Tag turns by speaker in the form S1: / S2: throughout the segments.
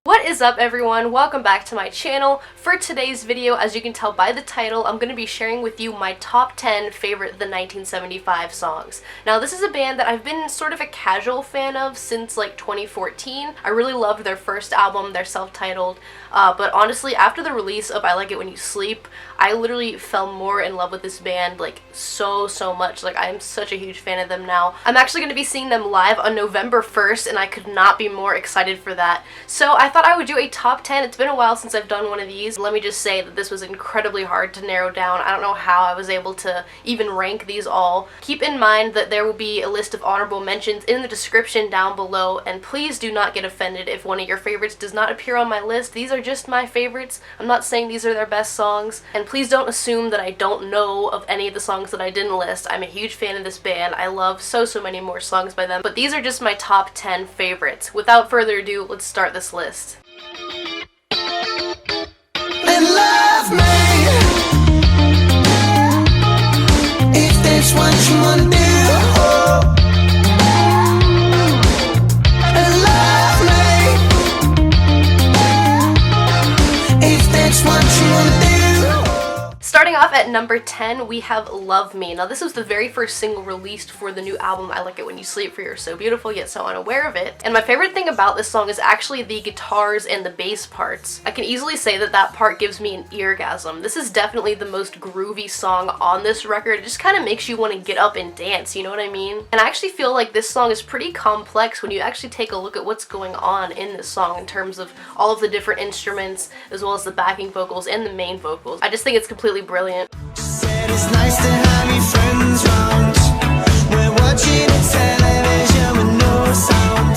S1: What is up, everyone? Welcome back to my channel. For today's video, as you can tell by the title, I'm going to be sharing with you my top 10 favorite The 1975 songs. Now, this is a band that I've been sort of a casual fan of since like 2014. I really loved their first album, their self-titled, but honestly, after the release of I Like It When You Sleep, I literally fell more in love with this band like so much. Like, I am such a huge fan of them now. I'm actually going to be seeing them live on November 1st, and I could not be more excited for that. So I thought I would do a top 10. It's been a while since I've done one of these. Let me just say that this was incredibly hard to narrow down. I don't know how I was able to even rank these all. Keep in mind that there will be a list of honorable mentions in the description down below, and please do not get offended if one of your favorites does not appear on my list. These are just my favorites. I'm not saying these are their best songs, and please don't assume that I don't know of any of the songs that I didn't list. I'm a huge fan of this band. I love so many more songs by them, but these are just my top 10 favorites. Without further ado, let's start this list.
S2: And love me if that's what you wanna do. And love me if that's what you wanna do.
S1: Starting off at number 10, we have Love Me. Now, this was the very first single released for the new album I Like It When You Sleep, for You're So Beautiful Yet So Unaware of It. And my favorite thing about this song is actually the guitars and the bass parts. I can easily say that that part gives me an eargasm. This is definitely the most groovy song on this record. It just kind of makes you want to get up and dance, you know what I mean? And I actually feel like this song is pretty complex when you actually take a look at what's going on in this song in terms of all of the different instruments, as well as the backing vocals and the main vocals. I just think it's completely brilliant.
S2: Said it's nice to have your friends round. We're watching a television with no sound.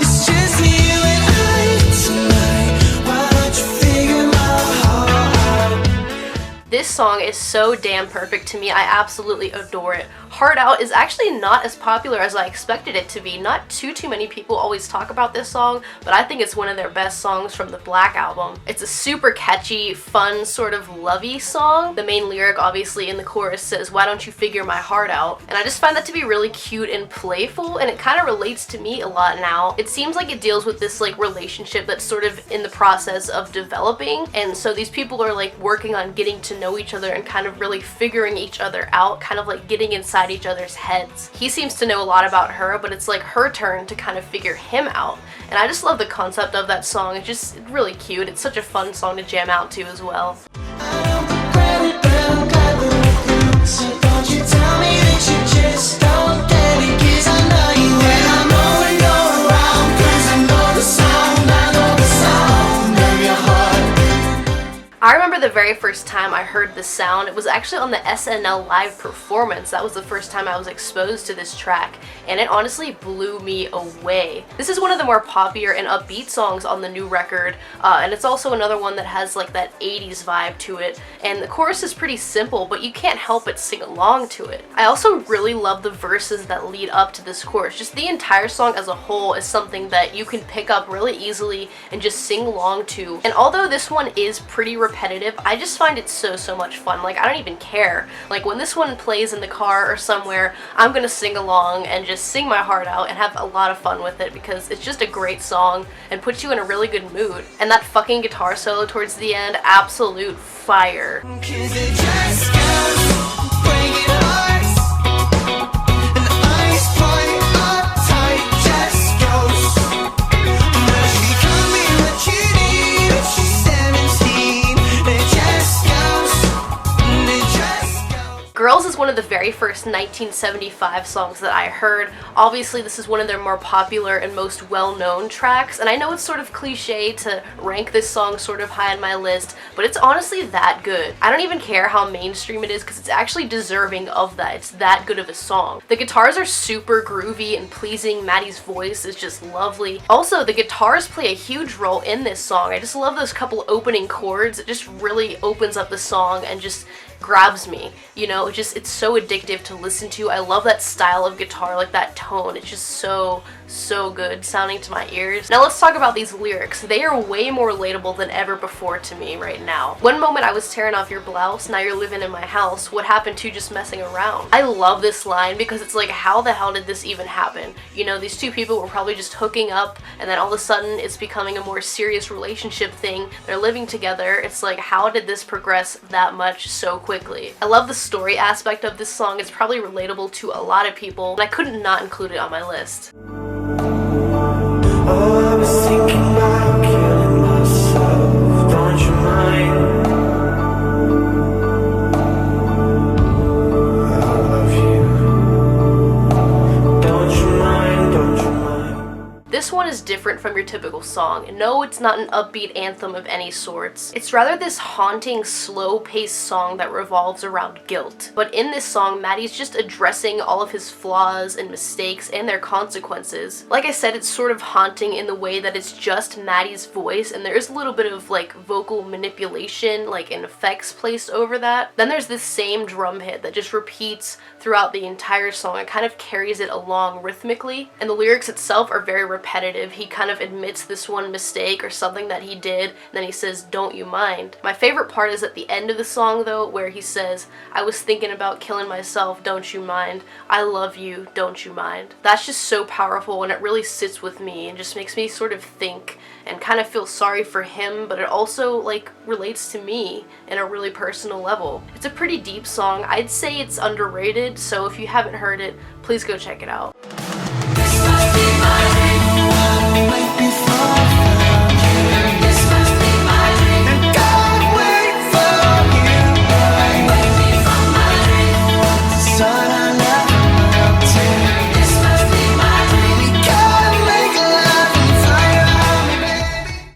S2: It's just you and I tonight. Why don't you figure my heart out?
S1: This song is so damn perfect to me. I absolutely adore it. Hard Out is actually not as popular as I expected it to be. Not too many people always talk about this song, but I think it's one of their best songs from the Black album. It's a super catchy, fun, sort of lovey song. The main lyric, obviously, in the chorus says, "Why don't you figure my heart out?" And I just find that to be really cute and playful, and it kind of relates to me a lot now. It seems like it deals with this like relationship that's sort of in the process of developing, and so these people are like working on getting to know each other and kind of really figuring each other out, kind of like getting inside each other's heads. He seems to know a lot about her, but it's like her turn to kind of figure him out. And I just love the concept of that song. It's just really cute. It's such a fun song to jam out to as well.
S2: So don't you tell me that you just don't get it, 'cause I know you and I know when you're around, 'cause I know the sound of your heart.
S1: I remember the very first time I heard the sound, it was actually on the SNL live performance. That was the first time I was exposed to this track, and it honestly blew me away. This is one of the more popular and upbeat songs on the new record, and it's also another one that has like that 80s vibe to it, and the chorus is pretty simple, but you can't help but sing along to it. I also really love the verses that lead up to this chorus. Just the entire song as a whole is something that you can pick up really easily and just sing along to, and although this one is pretty repetitive, I just find it so much fun. Like, I don't even care. Like, when this one plays in the car or somewhere, I'm gonna sing along and just sing my heart out and have a lot of fun with it, because it's just a great song and puts you in a really good mood. And that fucking guitar solo towards the end, absolute fire.
S2: 'Cause it just goes breaking hearts, and the ice point uptight just goes. Now she can be what you need if she's 17. It just goes.
S1: Girls is one of the very first 1975 songs that I heard. Obviously, this is one of their more popular and most well-known tracks, and I know it's sort of cliche to rank this song sort of high on my list, but it's honestly that good. I don't even care how mainstream it is, because it's actually deserving of that. It's that good of a song. The guitars are super groovy and pleasing. Maddie's voice is just lovely. Also, the guitars play a huge role in this song. I just love those couple opening chords. It just really opens up the song and just grabs me. You know, it's so addictive to listen to. I love that style of guitar, like that tone. It's just so good sounding to my ears. Now let's talk about these lyrics. They are way more relatable than ever before to me right now. One moment I was tearing off your blouse, now you're living in my house. What happened to just messing around? I love this line because it's like, how the hell did this even happen? You know, these two people were probably just hooking up, and then all of a sudden it's becoming a more serious relationship thing. They're living together. It's like, how did this progress that much so quickly? I love the story aspect of this song. It's probably relatable to a lot of people, and I couldn't not include it on my list.
S2: Oh, I was thinking about killing myself, don't you mind? I love you, don't you mind, don't you mind?
S1: This one is different from your typical song. No, it's not an upbeat anthem of any sorts. It's rather this haunting, slow-paced song that revolves around guilt. But in this song, Matty's just addressing all of his flaws and mistakes and their consequences. Like I said, it's sort of haunting in the way that it's just Matty's voice, and there's a little bit of like vocal manipulation, like and effects placed over that. Then there's this same drum hit that just repeats throughout the entire song and kind of carries it along rhythmically. And the lyrics itself are very repetitive. He kind of admits this one mistake or something that he did, and then he says, "Don't you mind?" My favorite part is at the end of the song though, where he says, "I was thinking about killing myself, don't you mind? I love you, don't you mind?" That's just so powerful, and it really sits with me and just makes me sort of think and kind of feel sorry for him, but it also like relates to me in a really personal level. It's a pretty deep song. I'd say it's underrated, so if you haven't heard it, please go check it out.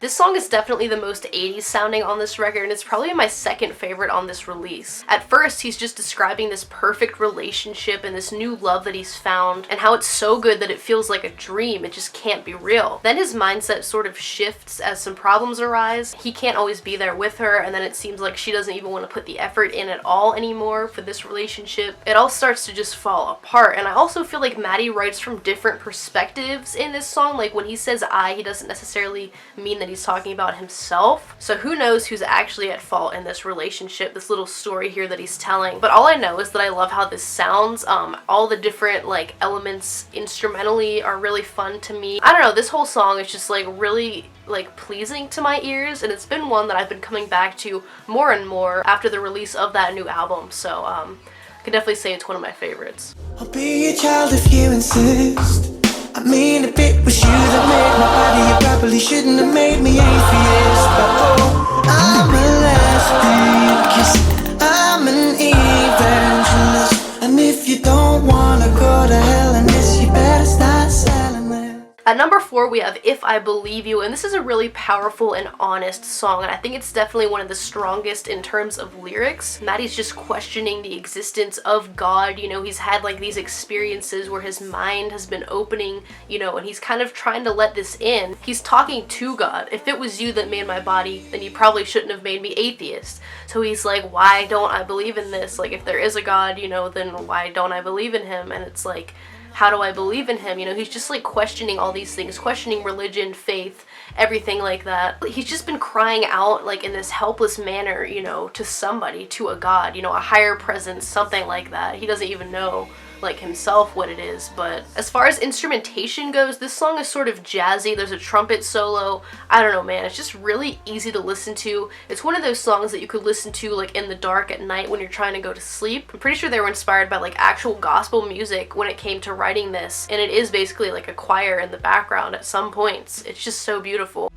S1: This song is definitely the most 80s sounding on this record, and it's probably my second favorite on this release. At first, he's just describing this perfect relationship and this new love that he's found, and how it's so good that it feels like a dream. It just can't be real. Then his mindset sort of shifts as some problems arise. He can't always be there with her, and then it seems like she doesn't even want to put the effort in at all anymore for this relationship. It all starts to just fall apart, and I also feel like Matty writes from different perspectives in this song. Like when he says I, he doesn't necessarily mean that he's talking about himself. So who knows who's actually at fault in this relationship, this little story here that he's telling. But all I know is that I love how this sounds. All the different like elements instrumentally are really fun to me. I don't know, this whole song is just like really like pleasing to my ears, and it's been one that I've been coming back to more and more after the release of that new album. So I can definitely say it's one of my favorites.
S2: I'll be your child if you insist. I mean, if it was you that made my body, you probably shouldn't have made me atheist. But oh, I'm a lesbian, 'cause I'm an evangelist. And if you don't wanna go to hell in this, you better start selling it.
S1: At number 4, we have If I Believe You, and this is a really powerful and honest song, and I think it's definitely one of the strongest in terms of lyrics. Matty's just questioning the existence of God. You know, he's had like these experiences where his mind has been opening, you know, and he's kind of trying to let this in. He's talking to God. If it was you that made my body, then you probably shouldn't have made me atheist. So he's like, why don't I believe in this? Like, if there is a God, you know, then why don't I believe in him? And it's like, how do I believe in him? You know, he's just like questioning all these things, questioning religion, faith, everything like that. He's just been crying out like in this helpless manner, you know, to somebody, to a God, you know, a higher presence, something like that. He doesn't even know like himself what it is. But as far as instrumentation goes, this song is sort of jazzy. There's a trumpet solo. I don't know, man, it's just really easy to listen to. It's one of those songs that you could listen to like in the dark at night when you're trying to go to sleep. I'm pretty sure they were inspired by like actual gospel music when it came to writing this, and it is basically like a choir in the background at some points. It's just so beautiful.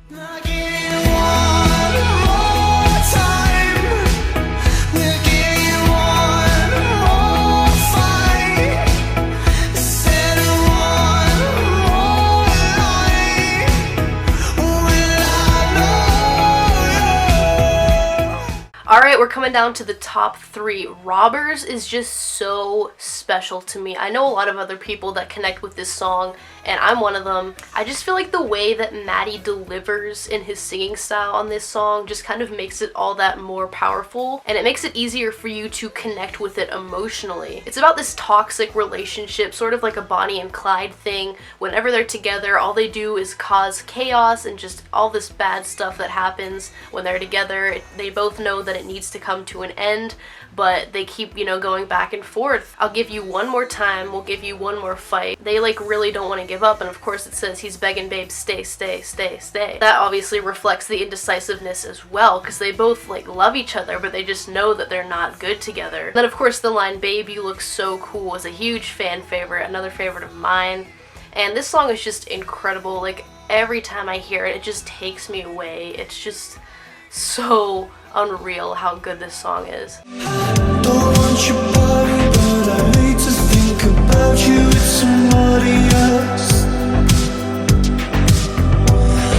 S1: Alright, Alright, we're coming down to the top 3. Robbers is just so special to me. I know a lot of other people that connect with this song, and I'm one of them. I just feel like the way that Matty delivers in his singing style on this song just kind of makes it all that more powerful, and it makes it easier for you to connect with it emotionally. It's about this toxic relationship, sort of like a Bonnie and Clyde thing. Whenever they're together, all they do is cause chaos and just all this bad stuff that happens when they're together. They both know that it needs to come to an end, but they keep, you know, going back and forth. I'll give you one more time, we'll give you one more fight. They like really don't want to give up, and of course it says he's begging babe, stay, stay, stay, stay. That obviously reflects the indecisiveness as well, because they both like love each other, but they just know that they're not good together. And then of course the line, babe, you look so cool, is a huge fan favorite, another favorite of mine. And this song is just incredible. Like every time I hear it, it just takes me away. It's just so unreal how good this song is.
S2: Don't want your body, but I hate to think about you with somebody else.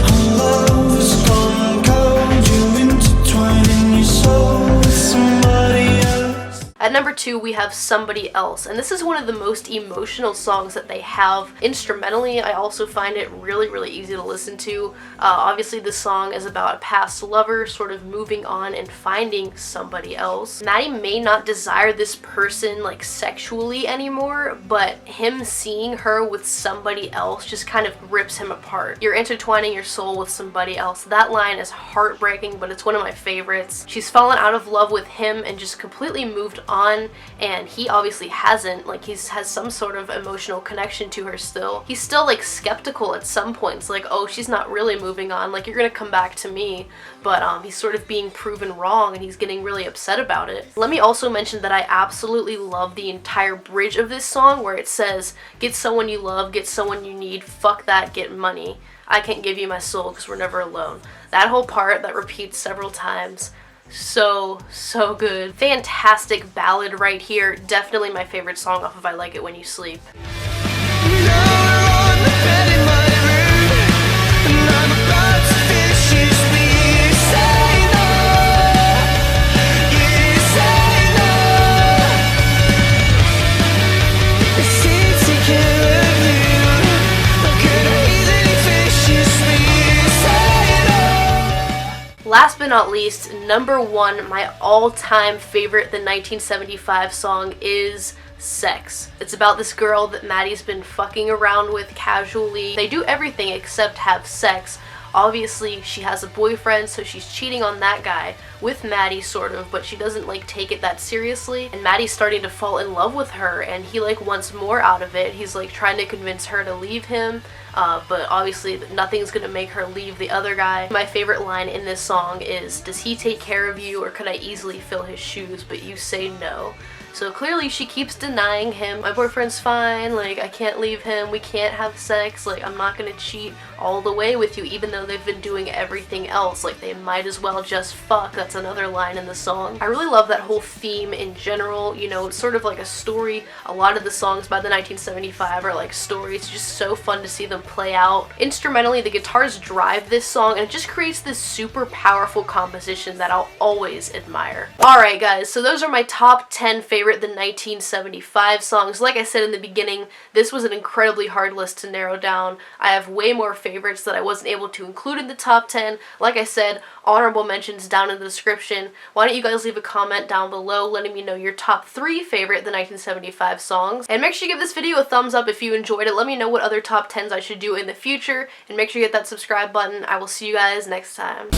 S2: Our love has gone cold, you intertwining your soul with somebody else.
S1: At number 2, we have Somebody Else, and this is one of the most emotional songs that they have. Instrumentally, I also find it really easy to listen to. Obviously, this song is about a past lover sort of moving on and finding somebody else. Matty may not desire this person like sexually anymore, but him seeing her with somebody else just kind of rips him apart. You're intertwining your soul with somebody else. That line is heartbreaking, but it's one of my favorites. She's fallen out of love with him and just completely moved on, and he obviously hasn't. Like, he has some sort of emotional connection to her still. He's still like skeptical at some points, like, oh, she's not really moving on, like, you're gonna come back to me, but he's sort of being proven wrong and he's getting really upset about it. Let me also mention that I absolutely love the entire bridge of this song, where it says, get someone you love, get someone you need, fuck that, get money. I can't give you my soul because we're never alone. That whole part that repeats several times, so good. Fantastic ballad right here. Definitely my favorite song off of I Like It When You Sleep. Last but not least, number 1, my all-time favorite, the 1975 song, is Sex. It's about this girl that Matty's been fucking around with casually. They do everything except have sex. Obviously, she has a boyfriend, so she's cheating on that guy with Matty, sort of, but she doesn't like take it that seriously. And Matty's starting to fall in love with her, and he like wants more out of it. He's like trying to convince her to leave him, but obviously nothing's gonna make her leave the other guy. My favorite line in this song is, does he take care of you, or could I easily fill his shoes, but you say no? So clearly she keeps denying him. My boyfriend's fine, like, I can't leave him, we can't have sex, like, I'm not gonna cheat all the way with you, even though they've been doing everything else. Like, they might as well just fuck. That's another line in the song. I really love that whole theme in general. You know, it's sort of like a story. A lot of the songs by the 1975 are like stories. It's just so fun to see them play out. Instrumentally, the guitars drive this song, and it just creates this super powerful composition that I'll always admire. Alright guys, so those are my top 10 favorite the 1975 songs. Like I said in the beginning, this was an incredibly hard list to narrow down. I have way more favorites that I wasn't able to include in the top 10. Like I said, honorable mentions down in the description. Why don't you guys leave a comment down below letting me know your top 3 favorite the 1975 songs. And make sure you give this video a thumbs up if you enjoyed it. Let me know what other top 10s I should do in the future. And make sure you hit that subscribe button. I will see you guys next time.